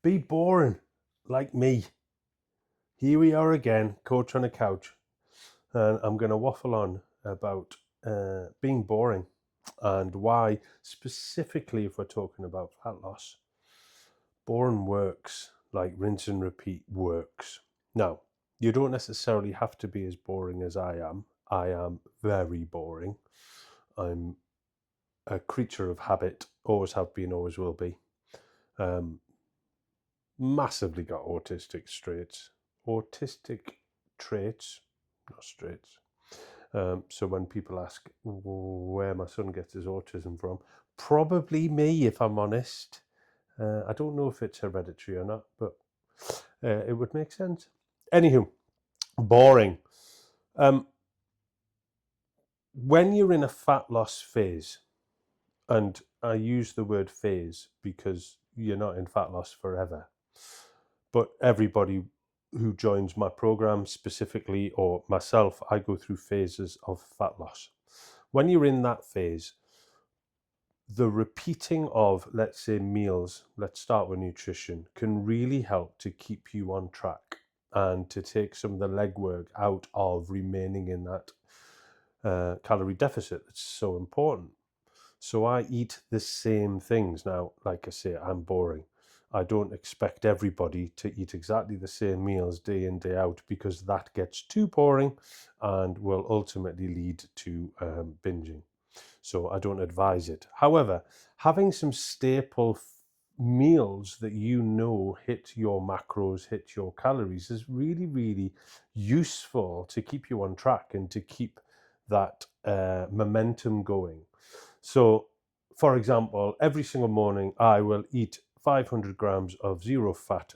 Be boring like me. Here we are again, coach on a couch, and I'm going to waffle on about being boring and why, specifically if we're talking about fat loss, boring works, like rinse and repeat works. Now, you don't necessarily have to be as boring as I am. I am very boring. I'm a creature of habit, always have been, always will be. Massively got autistic traits, not traits. So when people ask where my son gets his autism from, probably me, if I'm honest. I don't know if it's hereditary or not, but it would make sense. Anywho, boring. When you're in a fat loss phase, and I use the word phase because you're not in fat loss forever, but everybody who joins my program specifically, or myself, I go through phases of fat loss. When you're in that phase, the repeating of, let's say, meals, let's start with nutrition, can really help to keep you on track and to take some of the legwork out of remaining in that calorie deficit that's so important. So I eat the same things. Now, like I say, I'm boring. I don't expect everybody to eat exactly the same meals day in, day out, because that gets too boring and will ultimately lead to binging. So I don't advise it. However, having some staple meals that you know hit your macros, hit your calories, is really, really useful to keep you on track and to keep that momentum going. So, for example, every single morning I will eat 500 grams of zero fat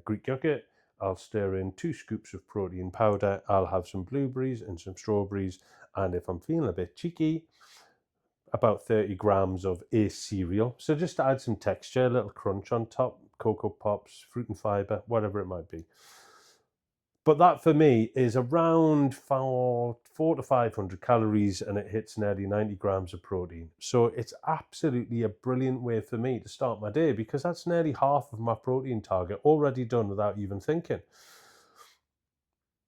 Greek yogurt. I'll stir in 2 scoops of protein powder. I'll have some blueberries and some strawberries. And if I'm feeling a bit cheeky, about 30 grams of a cereal. So just to add some texture, a little crunch on top, Cocoa Pops, fruit and fiber, whatever it might be. But that for me is around 4 to 500 calories, and it hits nearly 90 grams of protein. So it's absolutely a brilliant way for me to start my day, because that's nearly half of my protein target already done without even thinking.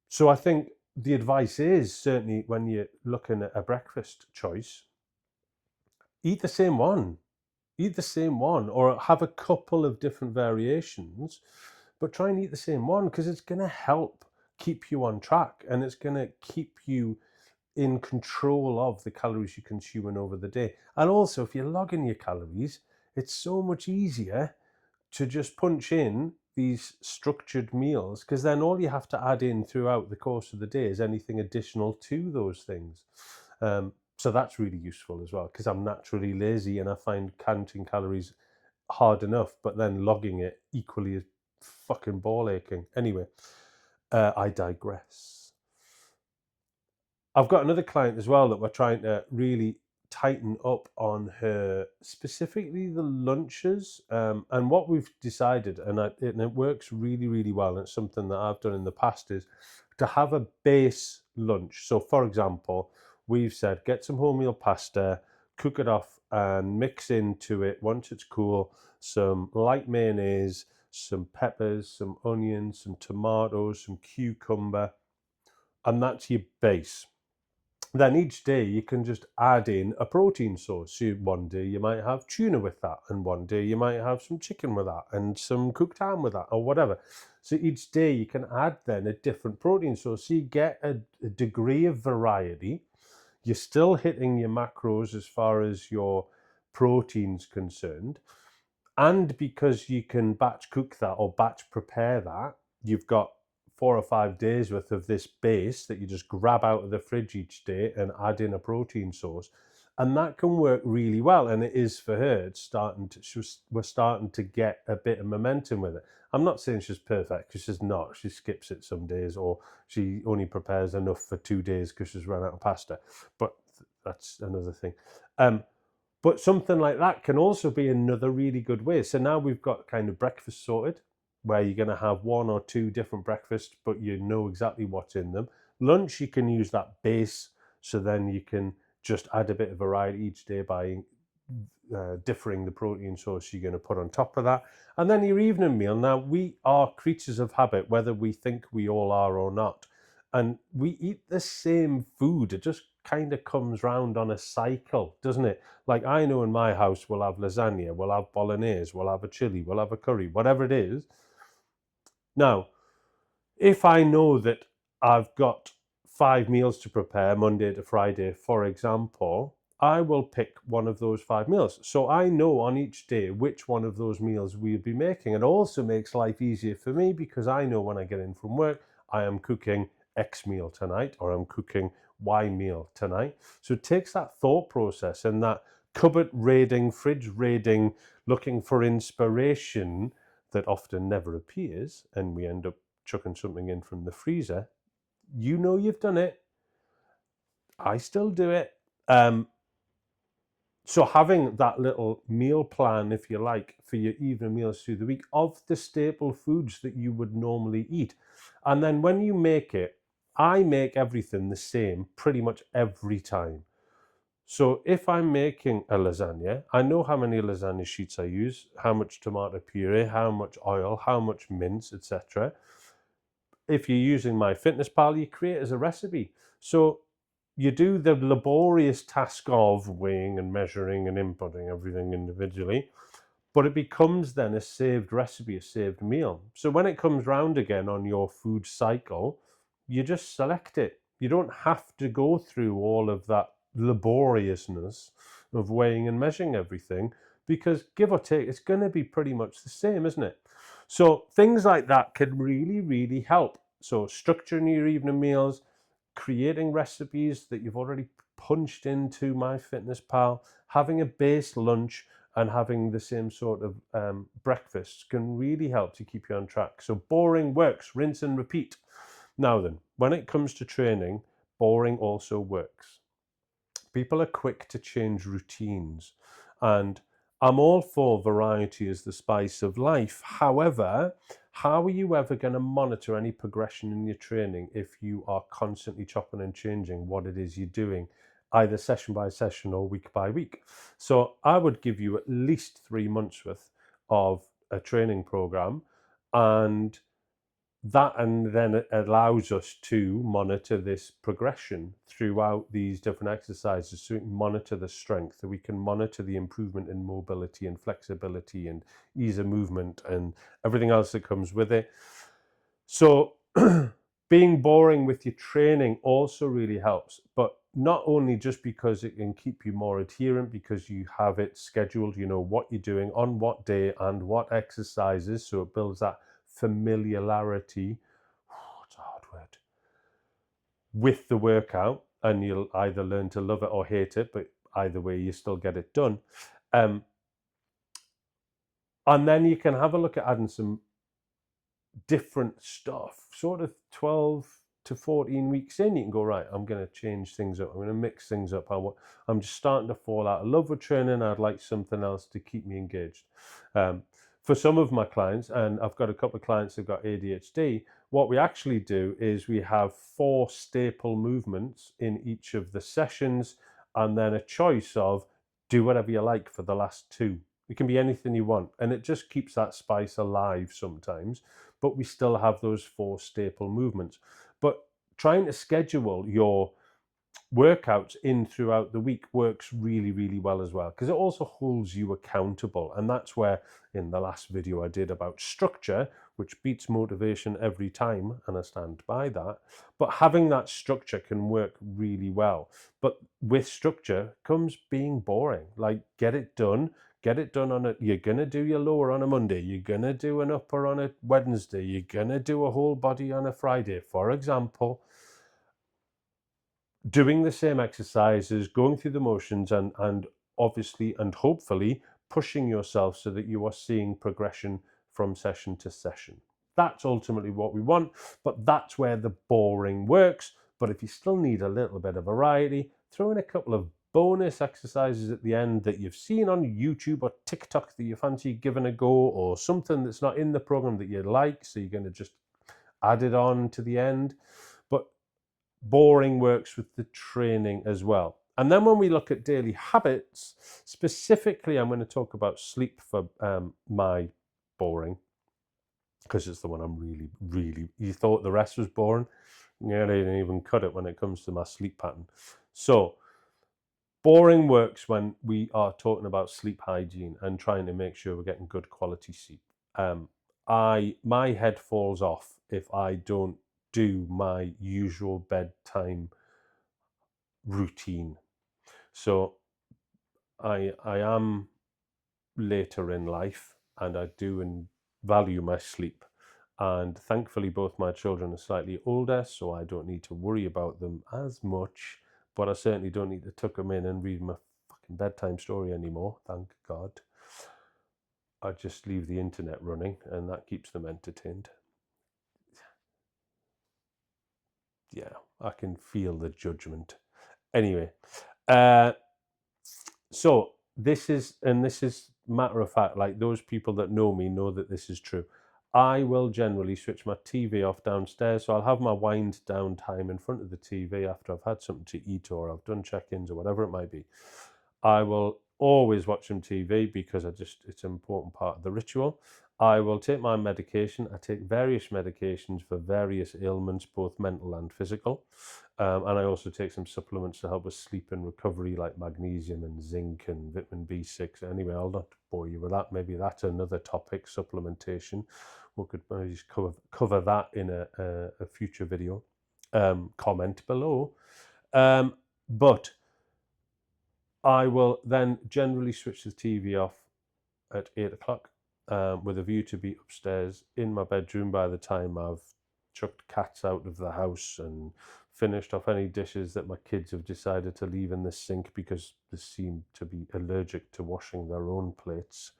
So I think the advice is, certainly when you're looking at a breakfast choice, eat the same one. Eat the same one, or have a couple of different variations, but try and eat the same one, because it's going to help keep you on track, and it's going to keep you in control of the calories you're consuming over the day. And also, if you're logging your calories, it's so much easier to just punch in these structured meals, because then all you have to add in throughout the course of the day is anything additional to those things. So that's really useful as well, because I'm naturally lazy and I find counting calories hard enough, but then logging it equally is fucking ball aching. Anyway, I digress. I've got another client as well that we're trying to really tighten up on her, specifically the lunches. And what we've decided, and it works really, really well, and it's something that I've done in the past, is to have a base lunch. So, for example, we've said get some wholemeal pasta, cook it off, and mix into it, once it's cool, some light mayonnaise, some peppers, some onions, some tomatoes, some cucumber, and that's your base. Then each day you can just add in a protein source. So one day you might have tuna with that, and one day you might have some chicken with that, and some cooked ham with that, or whatever. So each day you can add then a different protein source. So you get a degree of variety. You're still hitting your macros as far as your protein's concerned. And because you can batch cook that or batch prepare that, you've got 4 or 5 days worth of this base that you just grab out of the fridge each day and add in a protein source. And that can work really well. And it is for her. It's we're starting to get a bit of momentum with it. I'm not saying she's perfect, because she's not. She skips it some days, or she only prepares enough for 2 days because she's run out of pasta. But that's another thing. But something like that can also be another really good way. So now we've got kind of breakfast sorted, where you're going to have 1 or 2 different breakfasts, but you know exactly what's in them. Lunch, you can use that base, so then you can just add a bit of variety each day by differing the protein source you're going to put on top of that. And then your evening meal. Now, we are creatures of habit, whether we think we all are or not. And we eat the same food. It just kind of comes round on a cycle, doesn't it? Like, I know in my house we'll have lasagna, we'll have bolognese, we'll have a chili, we'll have a curry, whatever it is. Now, if I know that I've got 5 meals to prepare Monday to Friday, for example, I will pick one of those 5 meals. So I know on each day which one of those meals we'll be making. It also makes life easier for me because I know when I get in from work, I am cooking X meal tonight, or I'm cooking Y meal tonight. So it takes that thought process and that cupboard raiding, fridge raiding, looking for inspiration that often never appears, and we end up chucking something in from the freezer. You know you've done it. I still do it. So having that little meal plan, if you like, for your evening meals through the week of the staple foods that you would normally eat. And then when you make it, I make everything the same pretty much every time. So if I'm making a lasagna, I know how many lasagna sheets I use, how much tomato puree, how much oil, how much mince, etc. If you're using MyFitnessPal, you create as a recipe. So you do the laborious task of weighing and measuring and inputting everything individually, but it becomes then a saved recipe, a saved meal. So when it comes round again on your food cycle, you just select it. You don't have to go through all of that laboriousness of weighing and measuring everything, because give or take, it's going to be pretty much the same, isn't it? So things like that can really, really help. So structuring your evening meals, creating recipes that you've already punched into MyFitnessPal, having a base lunch, and having the same sort of breakfasts can really help to keep you on track. So boring works, rinse and repeat. Now then, when it comes to training, boring also works. People are quick to change routines, and I'm all for variety as the spice of life. However, how are you ever going to monitor any progression in your training if you are constantly chopping and changing what it is you're doing, either session by session or week by week? So I would give you at least 3 months worth of a training program, and then it allows us to monitor this progression throughout these different exercises, so we can monitor the strength, so we can monitor the improvement in mobility and flexibility and ease of movement and everything else that comes with it. So being boring with your training also really helps, but not only just because it can keep you more adherent, because you have it scheduled, you know what you're doing on what day and what exercises, so it builds that familiarity, it's a hard word, with the workout, and you'll either learn to love it or hate it, but either way you still get it done. And then you can have a look at adding some different stuff, sort of 12 to 14 weeks in, you can go, right, I'm going to change things up, I'm going to mix things up. I'm just starting to fall out of love with training, I'd like something else to keep me engaged. For some of my clients, and I've got a couple of clients who've got ADHD, what we actually do is we have 4 staple movements in each of the sessions, and then a choice of do whatever you like for the last 2. It can be anything you want, and it just keeps that spice alive sometimes, but we still have those 4 staple movements. But trying to schedule your workouts in throughout the week works really, really well as well, because it also holds you accountable. And that's where in the last video I did about structure, which beats motivation every time, and I stand by that, but having that structure can work really well. But with structure comes being boring. Like, get it done on it. You're gonna do your lower on a Monday, you're gonna do an upper on a Wednesday, you're gonna do a whole body on a Friday, for example. Doing the same exercises, going through the motions, and obviously and hopefully pushing yourself so that you are seeing progression from session to session. That's ultimately what we want, but that's where the boring works. But if you still need a little bit of variety, throw in a couple of bonus exercises at the end that you've seen on YouTube or TikTok that you fancy giving a go, or something that's not in the program that you like, so you're going to just add it on to the end. But boring works with the training as well. And then when we look at daily habits, specifically, I'm going to talk about sleep for my boring, because it's the one I'm really, you thought the rest was boring? Yeah, they didn't even cut it when it comes to my sleep pattern. So boring works when we are talking about sleep hygiene and trying to make sure we're getting good quality sleep. My head falls off if I don't do my usual bedtime routine. So I am later in life, and I do value my sleep. And thankfully, both my children are slightly older, so I don't need to worry about them as much. But I certainly don't need to tuck them in and read my fucking bedtime story anymore, thank God. I just leave the internet running, and that keeps them entertained. Yeah, I can feel the judgment. Anyway, so this is matter of fact, like those people that know me know that this is true. I will generally switch my TV off downstairs, so I'll have my wind down time in front of the TV after I've had something to eat or I've done check-ins or whatever it might be. I will always watch some TV because it's an important part of the ritual. I will take my medication. I take various medications for various ailments, both mental and physical. And I also take some supplements to help with sleep and recovery, like magnesium and zinc and vitamin B6. Anyway, I'll not bore you with that. Maybe that's another topic, supplementation. We could maybe just cover that in a future video. Comment below. But I will then generally switch the TV off at 8 o'clock with a view to be upstairs in my bedroom by the time I've chucked cats out of the house and finished off any dishes that my kids have decided to leave in the sink because they seem to be allergic to washing their own plates.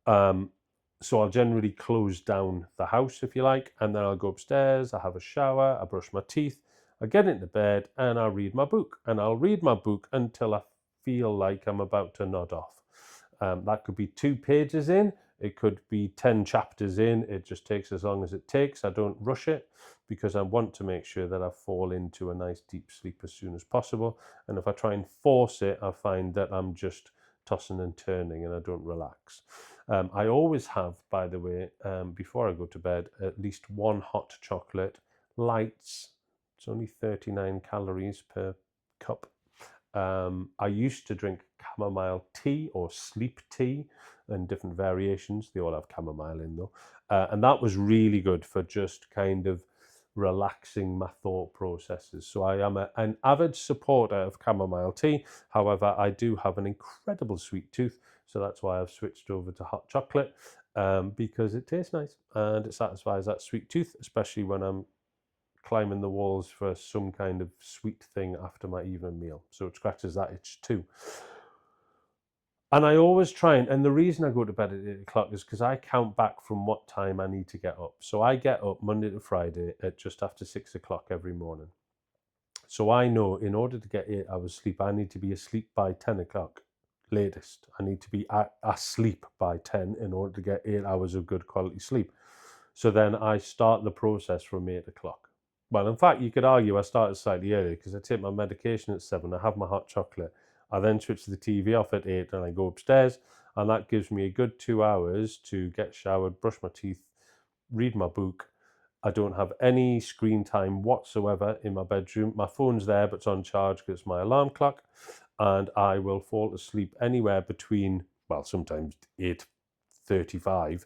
So I'll generally close down the house, if you like, and then I'll go upstairs, I have a shower, I brush my teeth, I get into bed, and I'll read my book. And I'll read my book until I feel like I'm about to nod off. That could be 2 pages in, it could be 10 chapters in. It just takes as long as it takes. I don't rush it because I want to make sure that I fall into a nice deep sleep as soon as possible. And if I try and force it, I find that I'm just tossing and turning and I don't relax. I always have, by the way, before I go to bed, at least one hot chocolate. Lights, it's only 39 calories per cup. I used to drink chamomile tea or sleep tea and different variations. They all have chamomile in though. And that was really good for just kind of relaxing my thought processes. So I am an avid supporter of chamomile tea. However, I do have an incredible sweet tooth. So that's why I've switched over to hot chocolate because it tastes nice and it satisfies that sweet tooth, especially when I'm climbing the walls for some kind of sweet thing after my evening meal. So it scratches that itch too. And I always try and the reason I go to bed at 8 o'clock is because I count back from what time I need to get up. So I get up Monday to Friday at just after 6 o'clock every morning. So I know in order to get 8 hours sleep, I need to be asleep by 10 o'clock latest. I need to be asleep by 10 in order to get 8 hours of good quality sleep. So then I start the process from 8 o'clock. Well, in fact, you could argue I started slightly early because I take my medication at 7, I have my hot chocolate, I then switch the TV off at 8 and I go upstairs, and that gives me a good 2 hours to get showered, brush my teeth, read my book. I don't have any screen time whatsoever in my bedroom. My phone's there, but it's on charge because it's my alarm clock, and I will fall asleep anywhere between, well, sometimes 8:35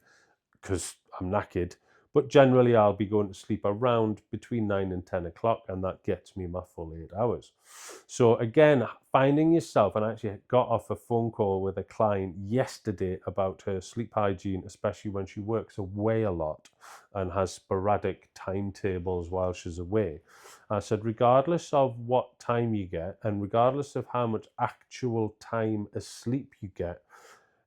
because I'm knackered, but generally I'll be going to sleep around between 9 and 10 o'clock, and that gets me my full 8 hours. So again, finding yourself, and I actually got off a phone call with a client yesterday about her sleep hygiene, especially when she works away a lot and has sporadic timetables while she's away. I said, regardless of what time you get, and regardless of how much actual time asleep you get,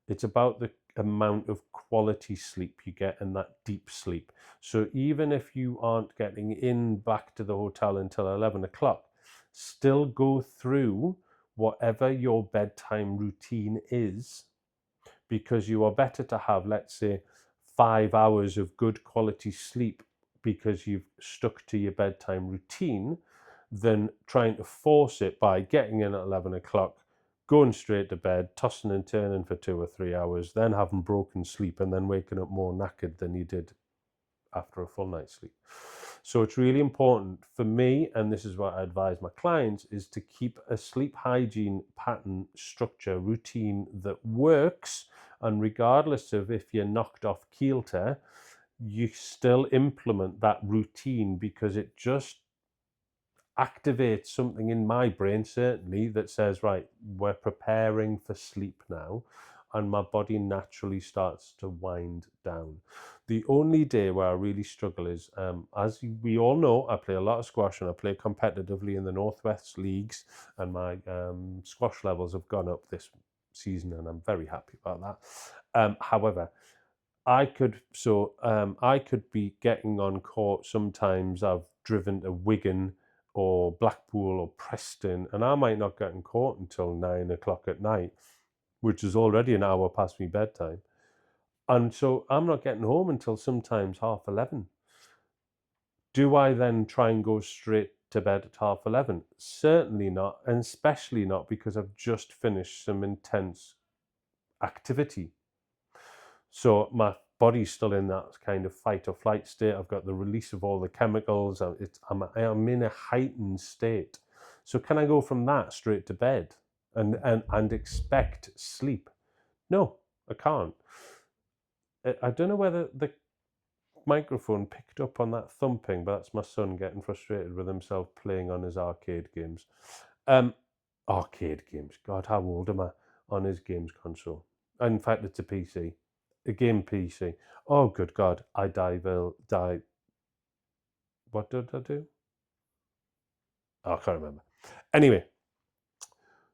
it's about the amount of quality sleep you get and that deep sleep. So even if you aren't getting in back to the hotel until 11 o'clock, still go through whatever your bedtime routine is, because you are better to have, let's say, 5 hours of good quality sleep because you've stuck to your bedtime routine than trying to force it by getting in at 11 o'clock, going straight to bed, tossing and turning for 2 or 3 hours, then having broken sleep, and then waking up more knackered than you did after a full night's sleep. So it's really important for me, and this is what I advise my clients, is to keep a sleep hygiene pattern, structure, routine that works. And regardless of if you're knocked off kilter, you still implement that routine, because it just activates something in my brain, certainly, that says, right, we're preparing for sleep now, and my body naturally starts to wind down. The only day where I really struggle is, as we all know, I play a lot of squash and I play competitively in the Northwest leagues, and my squash levels have gone up this season, and I'm very happy about that. However, I could be getting on court. Sometimes I've driven to Wigan or Blackpool or Preston, and I might not get in court until 9 o'clock at night, which is already an hour past my bedtime. And so I'm not getting home until sometimes 11:30. Do I then try and go straight to bed at 11:30? Certainly not, and especially not because I've just finished some intense activity. So my body's still in that kind of fight or flight state. I've got the release of all the chemicals. I'm in a heightened state. So can I go from that straight to bed and expect sleep? No, I can't. I don't know whether the microphone picked up on that thumping, but that's my son getting frustrated with himself playing on his arcade games. Arcade games. God, how old am I? On his games console. In fact, it's a PC. A game PC. Oh, good God. What did I do? Oh, I can't remember. Anyway,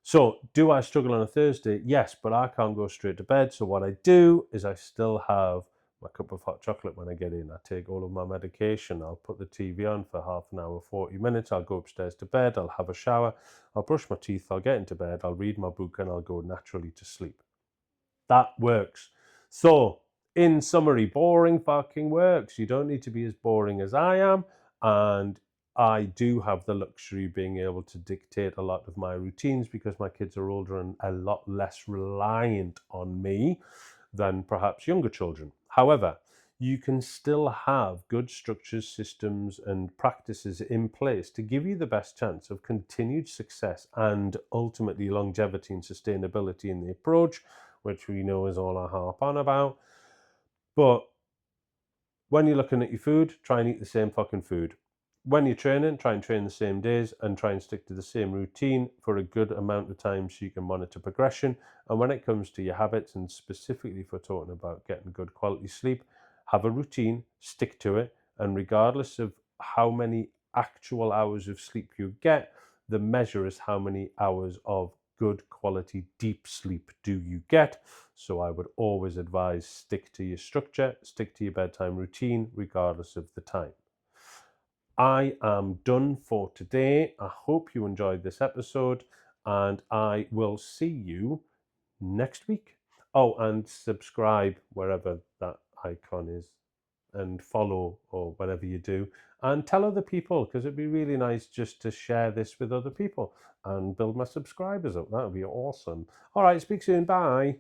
so do I struggle on a Thursday? Yes, but I can't go straight to bed. So what I do is I still have my cup of hot chocolate when I get in. I take all of my medication. I'll put the TV on for half an hour, 40 minutes. I'll go upstairs to bed. I'll have a shower. I'll brush my teeth. I'll get into bed. I'll read my book and I'll go naturally to sleep. That works. So, in summary, boring fucking works. You don't need to be as boring as I am. And I do have the luxury of being able to dictate a lot of my routines because my kids are older and a lot less reliant on me than perhaps younger children. However, you can still have good structures, systems, and practices in place to give you the best chance of continued success and ultimately longevity and sustainability in the approach, which we know is all I harp on about. But when you're looking at your food, try and eat the same fucking food. When you're training, try and train the same days and try and stick to the same routine for a good amount of time so you can monitor progression. And when it comes to your habits, and specifically if we're talking about getting good quality sleep, have a routine, stick to it, and regardless of how many actual hours of sleep you get, the measure is how many hours of good quality deep sleep do you get. So I would always advise stick to your structure, stick to your bedtime routine, regardless of the time. I am done for today. I hope you enjoyed this episode, and I will see you next week. Oh, and subscribe wherever that icon is, and follow or whatever you do, and tell other people, because it'd be really nice just to share this with other people and build my subscribers up. That would be awesome. All right, speak soon. Bye.